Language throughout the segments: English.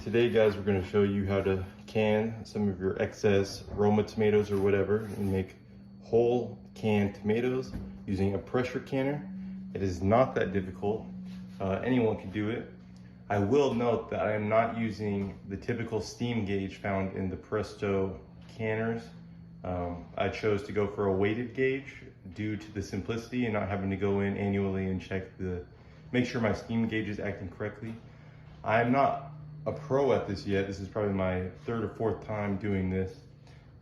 Today guys, we're going to show you how to can some of your excess Roma tomatoes or whatever and make whole canned tomatoes using a pressure canner. It is not that difficult. Anyone can do it. I will note that I am not using the typical steam gauge found in the Presto canners. I chose to go for a weighted gauge due to the simplicity and not having to go in annually and make sure my steam gauge is acting correctly. I am not a pro at this yet. This is probably my third or fourth time doing this,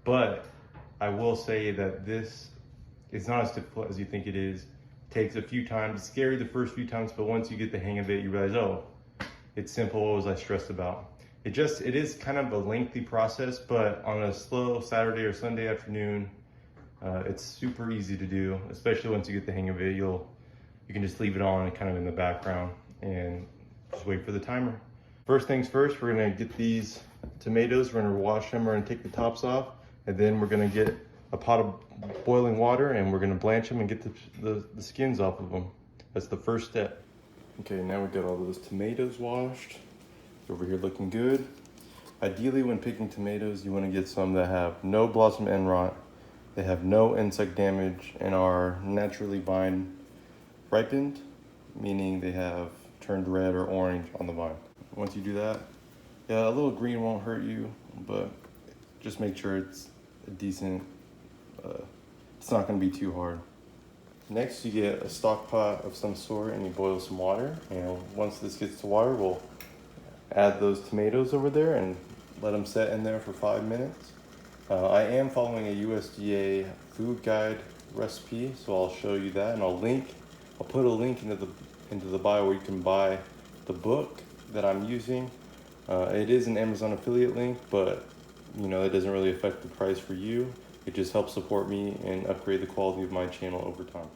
but I will say that this is not as difficult as you think it is. It takes a few times. It's scary the first few times, but once you get the hang of it, you realize, oh, it's simple as I stressed about. It is kind of a lengthy process, but on a slow Saturday or Sunday afternoon, it's super easy to do, especially once you get the hang of it. You can just leave it on kind of in the background and just wait for the timer. First things first, we're gonna get these tomatoes, we're gonna wash them, we're gonna take the tops off, and then we're gonna get a pot of boiling water and we're gonna blanch them and get the skins off of them. That's the first step. Okay, now we got all those tomatoes washed. Over here looking good. Ideally, when picking tomatoes, you wanna get some that have no blossom end rot, they have no insect damage, and are naturally vine ripened, meaning they have turned red or orange on the vine. Once you do that, yeah, a little green won't hurt you, but just make sure it's a decent, it's not gonna be too hard. Next, you get a stock pot of some sort and you boil some water. And once this gets to water, we'll add those tomatoes over there and let them set in there for 5 minutes. I am following a USDA food guide recipe, so I'll show you that, and I'll put a link into the bio where you can buy the book that I'm using. It is an Amazon affiliate link, but you know, it doesn't really affect the price for you. It just helps support me and upgrade the quality of my channel over time.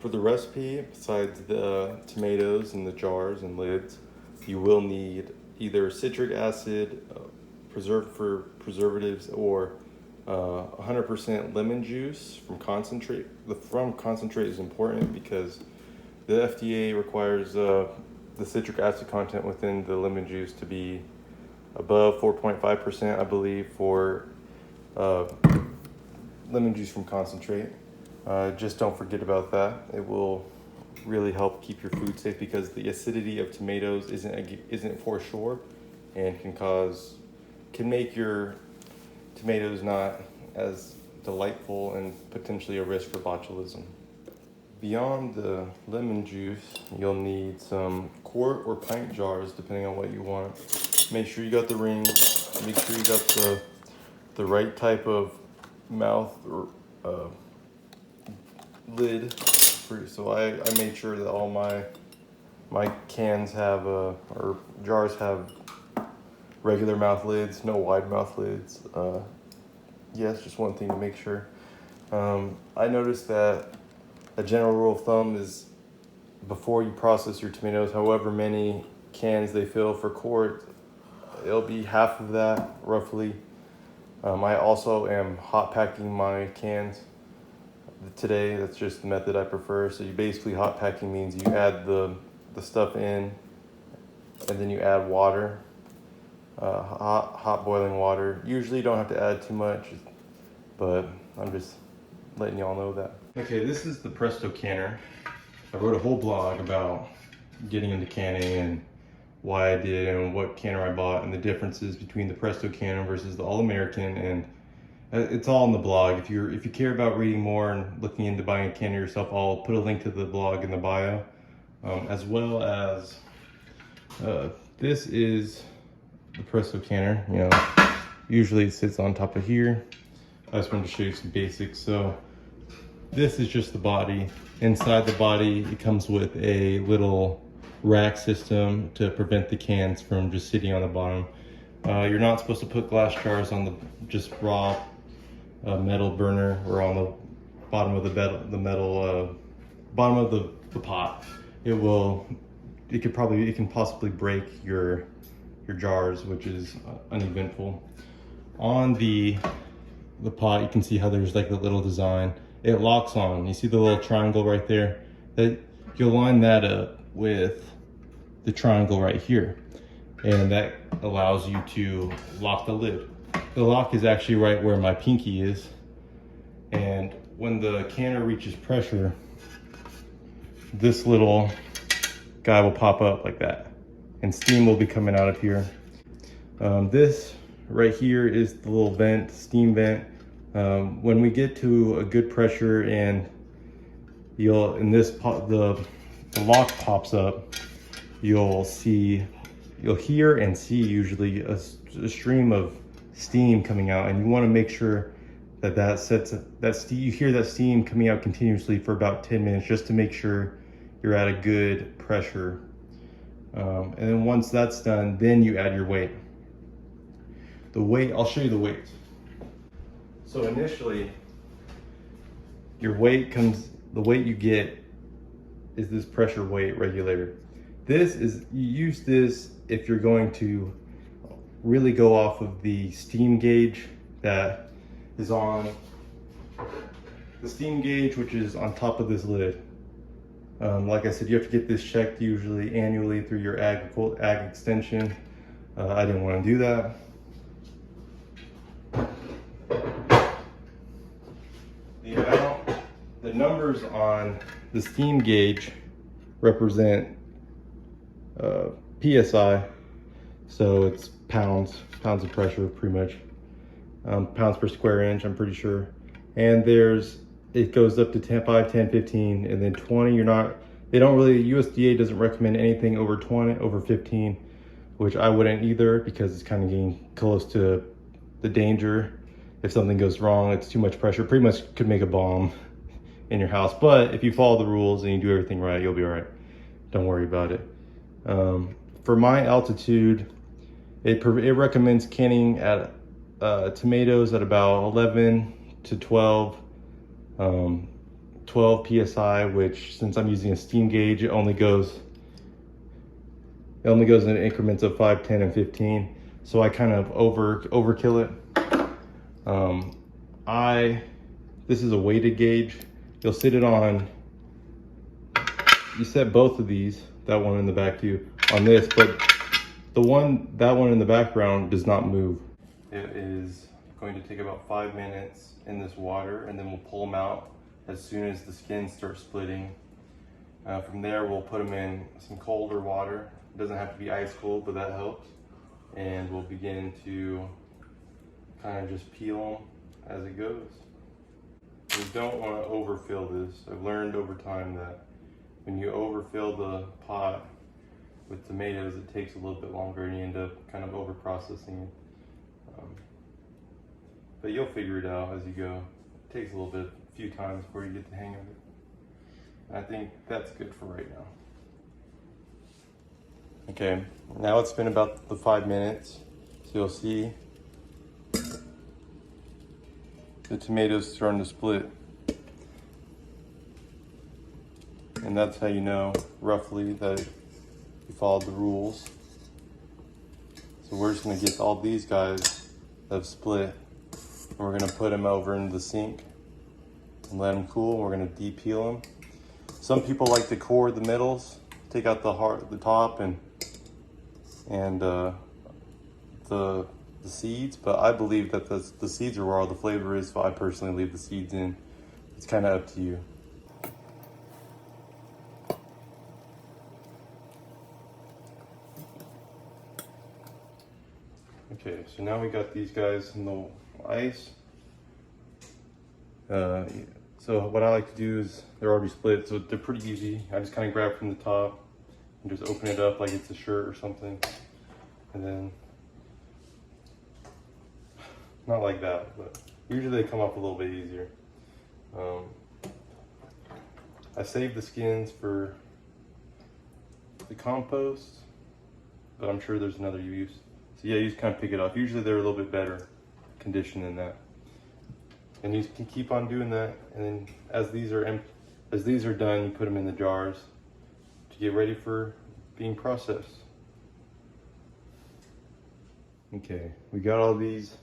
For the recipe, besides the tomatoes and the jars and lids, you will need either citric acid, preserved for preservatives, or 100% lemon juice from concentrate. The from concentrate is important because the FDA requires the citric acid content within the lemon juice to be above 4.5%, I believe, for lemon juice from concentrate. Just don't forget about that. It will really help keep your food safe because the acidity of tomatoes isn't foreshore and can make your tomatoes not as delightful and potentially a risk for botulism. Beyond the lemon juice, you'll need some quart or pint jars, depending on what you want. Make sure you got the rings. Make sure you got the right type of mouth or lid. So I made sure that all my cans have or jars have regular mouth lids, no wide mouth lids. Yes, just one thing to make sure. I noticed that a general rule of thumb is before you process your tomatoes, however many cans they fill for quart, it'll be half of that roughly. I also am hot packing my cans today. That's just the method I prefer. So you basically, hot packing means you add the stuff in and then you add water, hot boiling water. Usually you don't have to add too much, but I'm just letting y'all know that. Okay, this is the Presto canner. I wrote a whole blog about getting into canning and why I did and what canner I bought and the differences between the Presto canner versus the All-American, and it's all in the blog. If you care about reading more and looking into buying a canner yourself, I'll put a link to the blog in the bio, as well as this is the Presto canner. You know, usually it sits on top of here. I just wanted to show you some basics. So this is just the body. Inside the body, it comes with a little rack system to prevent the cans from just sitting on the bottom. You're not supposed to put glass jars on the just raw metal burner or on the bottom of bottom of the pot. It can possibly break your jars, which is uneventful. On the pot, you can see how there's like a little design. It locks on. You see the little triangle right there? You'll line that up with the triangle right here. and that allows you to lock the lid. The lock is actually right where my pinky is, and when the canner reaches pressure, this little guy will pop up like that, and steam will be coming out of here. This right here is the little vent, steam vent. When we get to a good pressure and the lock pops up, you'll hear and see usually a stream of steam coming out, and you want to make sure that you hear that steam coming out continuously for about 10 minutes, just to make sure you're at a good pressure. And then once that's done, then you add your weight. I'll show you the weight. So initially, the weight you get is this pressure weight regulator. You use this if you're going to really go off of the steam gauge that is on the steam gauge, which is on top of this lid. Like I said, you have to get this checked usually annually through your ag extension. I didn't want to do that. The numbers on the steam gauge represent PSI, so it's pounds of pressure, pretty much. Pounds per square inch, I'm pretty sure. And it goes up to 10, 5, 10, 15, and then 20. USDA doesn't recommend anything over 20, over 15, which I wouldn't either, because it's kind of getting close to the danger. If something goes wrong, it's too much pressure, pretty much could make a bomb in your house. But if you follow the rules and you do everything right, you'll be all right. Don't worry about it. For my altitude, it recommends canning at tomatoes at about 11 to 12 psi, which, since I'm using a steam gauge, it only goes in increments of 5, 10, and 15. So I kind of overkill it. This is a weighted gauge. You'll sit it on, you set both of these, that one in the back too, on this, but that one in the background does not move. It is going to take about 5 minutes in this water, and then we'll pull them out as soon as the skins start splitting. From there, we'll put them in some colder water. It doesn't have to be ice cold, but that helps. And we'll begin to kind of just peel them as it goes. You don't want to overfill this. I've learned over time that when you overfill the pot with tomatoes, it takes a little bit longer and you end up kind of over processing it. But you'll figure it out as you go. It takes a few times before you get the hang of it. I think that's good for right now. Okay, now it's been about the 5 minutes. So you'll see the tomatoes starting to split. And that's how you know roughly that you followed the rules. So we're just gonna get all these guys that have split, and we're gonna put them over into the sink and let them cool. We're gonna de-peel them. Some people like to core the middles, take out the top and the seeds, but I believe that the seeds are where all the flavor is, so I personally leave the seeds in. It's kind of up to you. Okay, so now we got these guys in the ice. So what I like to do is, they're already split, so they're pretty easy. I just kind of grab from the top and just open it up like it's a shirt or something. And then, not like that, but usually they come off a little bit easier. I save the skins for the compost, but I'm sure there's another use. So yeah, you just kind of pick it up. Usually they're a little bit better condition than that. And you can keep on doing that, and then as these are done, you put them in the jars to get ready for being processed. Okay, we got all these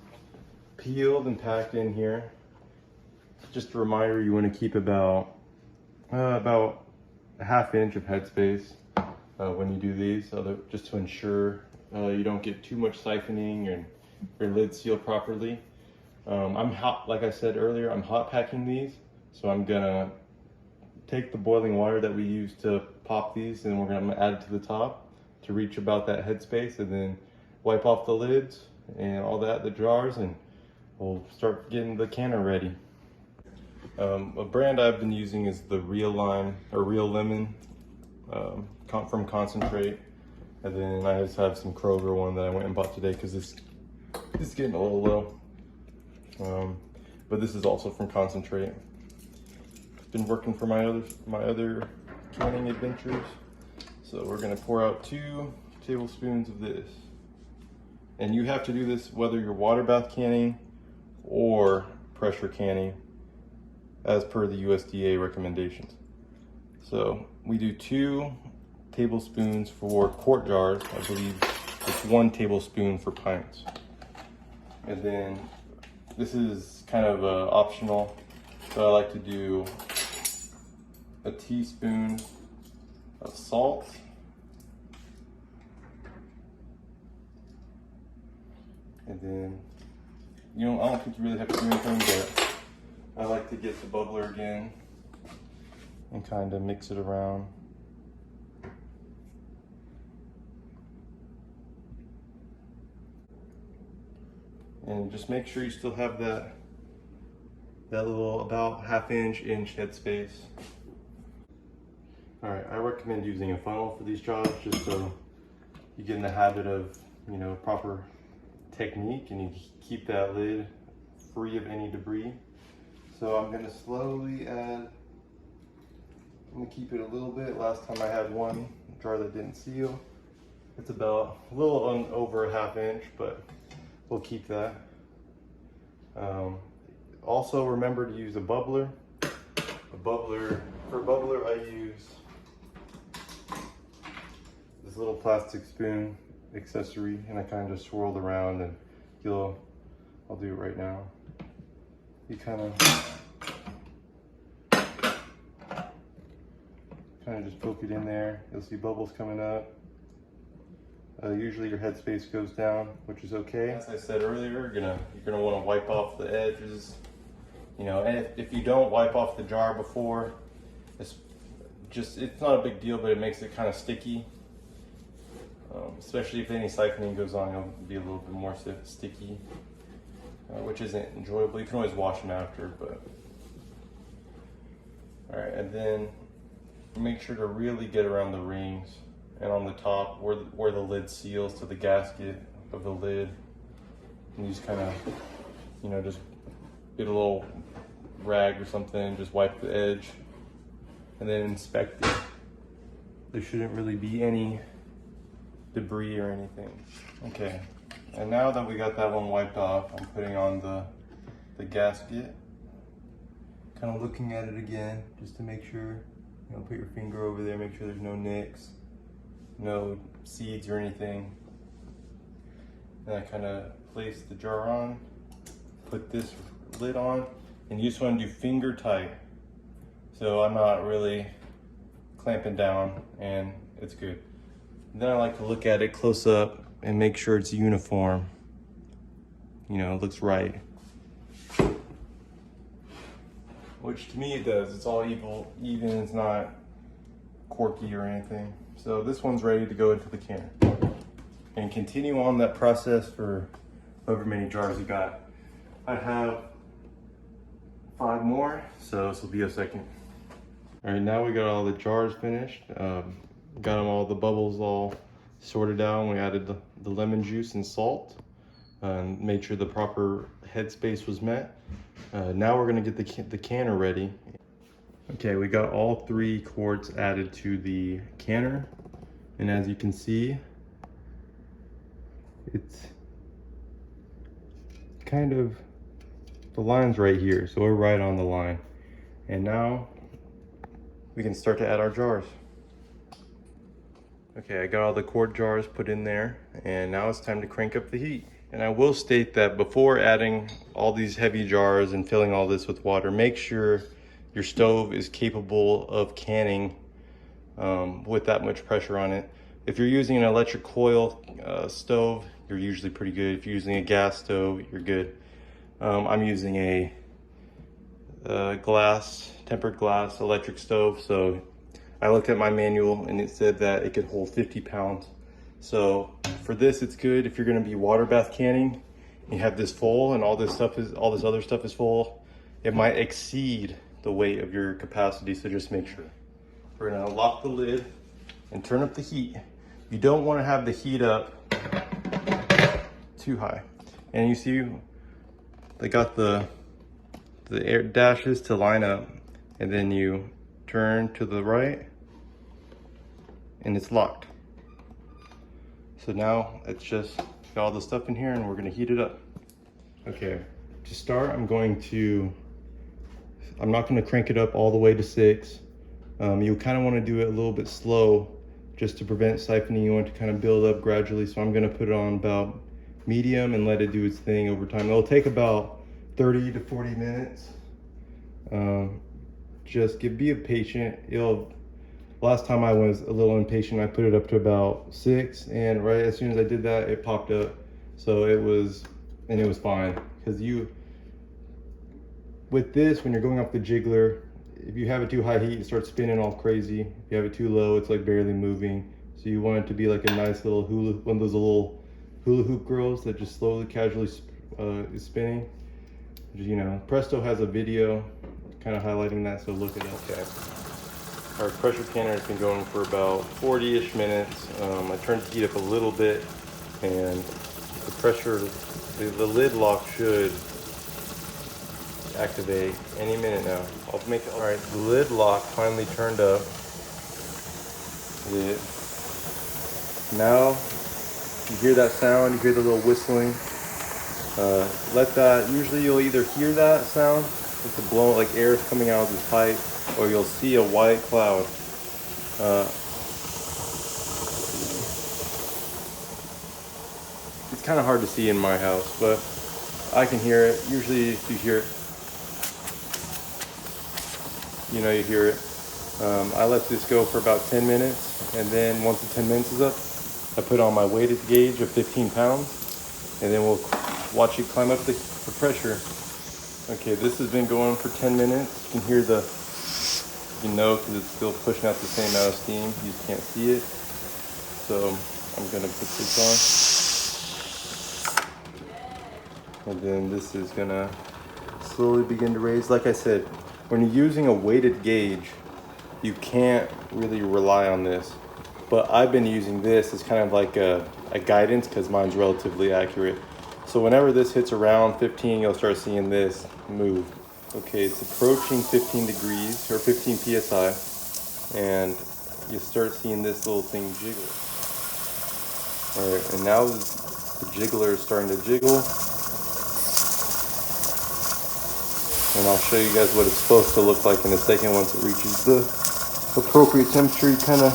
peeled and packed in here. Just a reminder, you want to keep about a half inch of headspace when you do these, just to ensure you don't get too much siphoning and your lid sealed properly. Like I said earlier, I'm hot packing these. So I'm gonna take the boiling water that we use to pop these and we're gonna add it to the top to reach about that headspace, and then wipe off the lids and all that, the jars, and we'll start getting the canner ready. A brand I've been using is the Real Lime or Real Lemon from Concentrate, and then I just have some Kroger one that I went and bought today because it's getting a little low. But this is also from Concentrate. It's been working for my other canning adventures. So we're gonna pour out 2 tablespoons of this. And you have to do this whether you're water bath canning or pressure canning, as per the USDA recommendations. So we do 2 tablespoons for quart jars. I believe it's 1 tablespoon for pints. And then this is kind of optional, so I like to do a teaspoon of salt. And then, I don't think you really have to do anything, but I like to get the bubbler again and kind of mix it around. And just make sure you still have that little about half-inch headspace. All right, I recommend using a funnel for these jars just so you get in the habit of, proper technique and you keep that lid free of any debris. So I'm gonna slowly add, I'm gonna keep it a little bit. Last time I had one jar that didn't seal. It's about a little over a half-inch, but we'll keep that. Also remember to use a bubbler. For a bubbler I use this little plastic spoon accessory, and I kind of just swirled around, and I'll do it right now. You kind of just poke it in there. You'll see bubbles coming up. Usually your headspace goes down, which is okay. As I said earlier, you're gonna want to wipe off the edges. And if you don't wipe off the jar before, it's not a big deal, but it makes it kind of sticky. Especially if any siphoning goes on, it'll be a little bit more sticky, which isn't enjoyable. You can always wash them after, but. All right, and then make sure to really get around the rings and on the top where the lid seals to the gasket of the lid. And you just kind of, just get a little rag or something, just wipe the edge, and then inspect it. There shouldn't really be any debris or anything. Okay, and now that we got that one wiped off, I'm putting on the gasket. Kind of looking at it again, just to make sure, put your finger over there, make sure there's no nicks, no seeds or anything. Then I kind of place the jar on, put this lid on, and you just want to do finger tight. So I'm not really clamping down, and it's good. And then I like to look at it close up and make sure it's uniform. It looks right. Which to me it does. It's all even, it's not quirky or anything. So this one's ready to go into the canner. And continue on that process for however many jars you got. I have 5 more, so this will be a second. All right, now we got all the jars finished. Got them all, the bubbles all sorted out. We added the lemon juice and salt and made sure the proper headspace was met. Now we're gonna get the canner ready. Okay, we got all 3 quarts added to the canner. And as you can see, it's kind of, the line's right here. So we're right on the line. And now we can start to add our jars. Okay, I got all the quart jars put in there, and now it's time to crank up the heat. And I will state that before adding all these heavy jars and filling all this with water, make sure your stove is capable of canning with that much pressure on it. If you're using an electric coil stove, you're usually pretty good. If you're using a gas stove, you're good. I'm using a tempered glass electric stove. So I looked at my manual and it said that it could hold 50 pounds. So for this, it's good. If you're gonna be water bath canning, you have this full and all this other stuff is full, it might exceed the weight of your capacity. So just make sure. We're gonna lock the lid and turn up the heat. You don't want to have the heat up too high. And you see, they got the air dashes to line up, and then you turn to the right and it's locked. So now it's just got all the stuff in here and we're gonna heat it up. Okay, to start, I'm not gonna crank it up all the way to 6. You kind of want to do it a little bit slow just to prevent siphoning. You want it to kind of build up gradually. So I'm going to put it on about medium and let it do its thing over time. It'll take about 30 to 40 minutes. Be patient. Last time I was a little impatient, I put it up to about 6, and right as soon as I did that, it popped up. So it was fine. Because with this, when you're going off the jiggler, if you have it too high heat, it starts spinning all crazy. If you have it too low, it's like barely moving. So you want it to be like a nice little one of those little hula hoop girls that just slowly, casually is spinning. You know, Presto has a video kind of highlighting that, so look it up. Okay. Our pressure canner has been going for about 40-ish minutes. I turned the heat up a little bit, and the pressure, the lid lock should activate any minute now. I'll make it. All right, the lid lock finally turned up. Now you hear that sound, you hear the little whistling. Usually you'll either hear that sound, like the blow, like air is coming out of the pipe, or you'll see a white cloud. It's kind of hard to see in my house, but I can hear it. Usually if you hear it, you hear it. I let this go for about 10 minutes, and then once the 10 minutes is up, I put on my weighted gauge of 15 pounds, and then we'll watch it climb up the pressure. Okay, this has been going for 10 minutes. You can hear because it's still pushing out the same amount of steam. You just can't see it. So I'm gonna put this on, and then this is gonna slowly begin to raise. Like I said, when you're using a weighted gauge, you can't really rely on this. But I've been using this as kind of like a guidance because mine's relatively accurate. So whenever this hits around 15, you'll start seeing this move. Okay, it's approaching 15 degrees or 15 PSI, and you start seeing this little thing jiggle. All right, and now the jiggler is starting to jiggle. And I'll show you guys what it's supposed to look like in a second once it reaches the appropriate temperature. You kind of,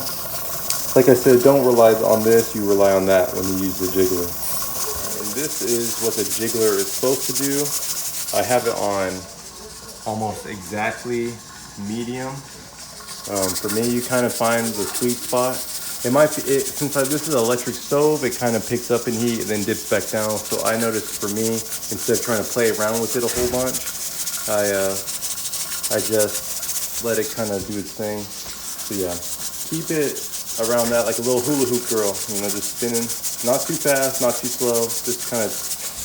like I said, don't rely on this, you rely on that when you use the jiggler. And this is what the jiggler is supposed to do. I have it on almost exactly medium. For me, you kind of find the sweet spot. Since this is an electric stove, it kind of picks up in heat and then dips back down. So I noticed for me, instead of trying to play around with it a whole bunch, I just let it kind of do its thing. So yeah, keep it around that like a little hula hoop girl, just spinning, not too fast, not too slow, just kind of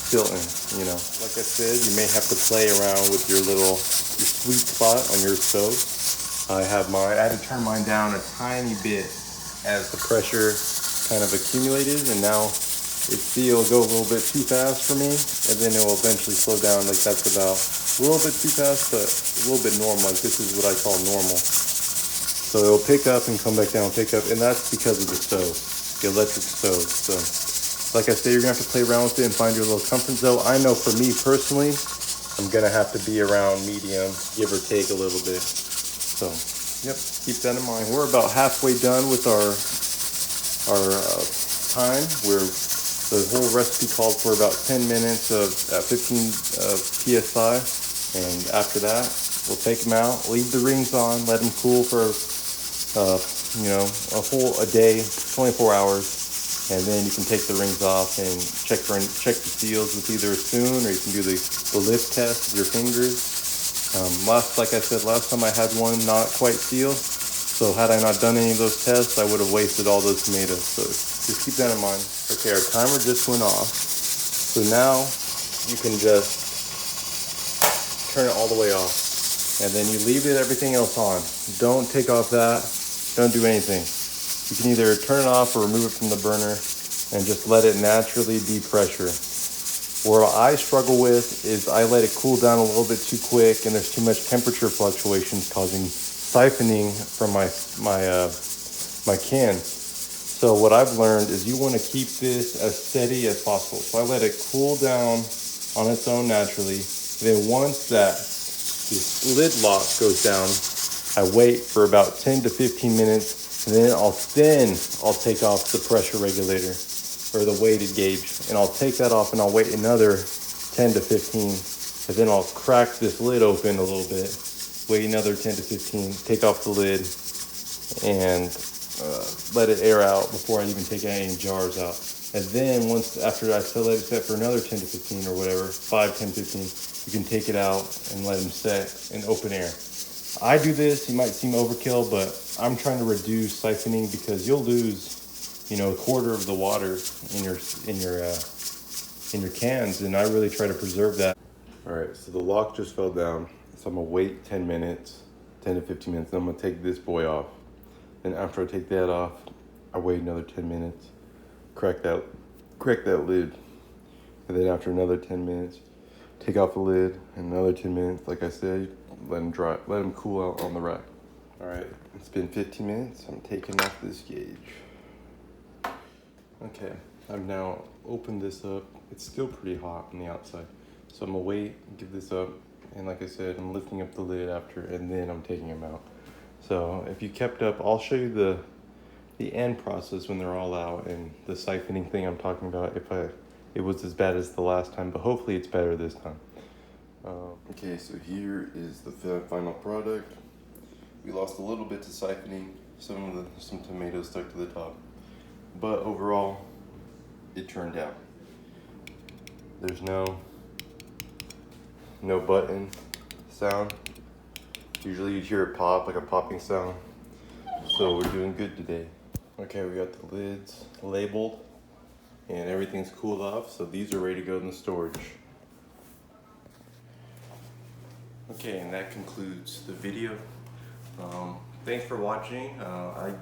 tilting, Like I said, you may have to play around with your sweet spot on your stove. I had to turn mine down a tiny bit as the pressure kind of accumulated, and now it'll go a little bit too fast for me, and then it will eventually slow down. Like that's about a little bit too fast, but a little bit normal. Like this is what I call normal. So it'll pick up and come back down, pick up, and that's because of the stove, the electric stove. So like I said, you're gonna have to play around with it and find your little comfort zone. I know for me personally, I'm gonna have to be around medium, give or take a little bit. So, yep, keep that in mind. We're about halfway done with our time. The whole recipe called for about 10 minutes at 15 PSI. And after that, we'll take them out, leave the rings on, let them cool for a day, 24 hours, and then you can take the rings off and check the seals with either a spoon, or you can do the lift test with your fingers. Like I said, last time I had one not quite seal, so had I not done any of those tests, I would have wasted all those tomatoes. So just keep that in mind. Okay, our timer just went off, so now you can just turn it all the way off, and then you leave everything else on. Don't take off that. Don't do anything. You can either turn it off or remove it from the burner and just let it naturally depressure. Where I struggle with is I let it cool down a little bit too quick, and there's too much temperature fluctuations causing siphoning from my can. So what I've learned is you want to keep this as steady as possible. So I let it cool down on its own naturally. Then once this lid lock goes down, I wait for about 10 to 15 minutes, and then I'll take off the pressure regulator or the weighted gauge, and I'll take that off, and I'll wait another 10 to 15, and then I'll crack this lid open a little bit, wait another 10 to 15, take off the lid, and let it air out before I even take any jars out. And then after I still let it set for another 10 to 15 or whatever, 5, 10, 15, you can take it out and let them set in open air. I do this, it might seem overkill, but I'm trying to reduce siphoning because you'll lose, a quarter of the water in your cans, and I really try to preserve that. All right, so the lock just fell down, so I'm gonna wait 10 to 15 minutes, and I'm gonna take this boy off. And after I take that off, I wait another 10 minutes, crack that lid, and then after another 10 minutes, take off the lid, and another 10 minutes, like I said, let them cool out on the rack. All right, it's been 15 minutes, I'm taking off this gauge. Okay, I've now opened this up. It's still pretty hot on the outside, so I'm gonna wait, give this up, and like I said, I'm lifting up the lid after, and then I'm taking them out. So if you kept up, I'll show you the end process when they're all out, and the siphoning thing I'm talking about, if it was as bad as the last time, but hopefully it's better this time. Okay, so here is the final product. We lost a little bit to siphoning, some tomatoes stuck to the top, but overall it turned out. There's no button sound. Usually you hear it pop, like a popping sound. So we're doing good today. Okay, we got the lids labeled and everything's cooled off, so these are ready to go in the storage. Okay, and that concludes the video. Thanks for watching. I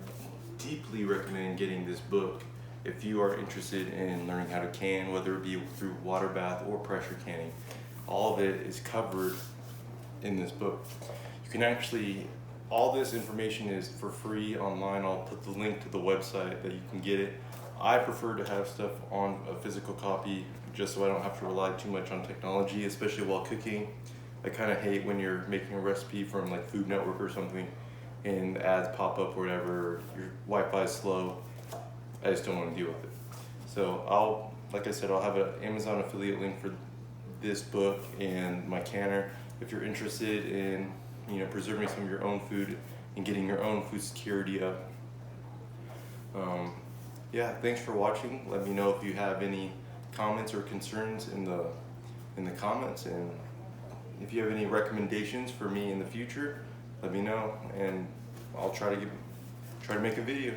deeply recommend getting this book if you are interested in learning how to can, whether it be through water bath or pressure canning. All of it is covered in this book. You can actually, all this information is for free online. I'll put the link to the website that you can get it. I prefer to have stuff on a physical copy just so I don't have to rely too much on technology, especially while cooking. I kind of hate when you're making a recipe from like Food Network or something and ads pop up or whatever, your Wi-Fi is slow. I just don't want to deal with it. So like I said, I'll have an Amazon affiliate link for this book and my canner if you're interested in preserving some of your own food and getting your own food security up. Yeah, thanks for watching. Let me know if you have any comments or concerns in the comments, and if you have any recommendations for me in the future, let me know, and I'll try to make a video.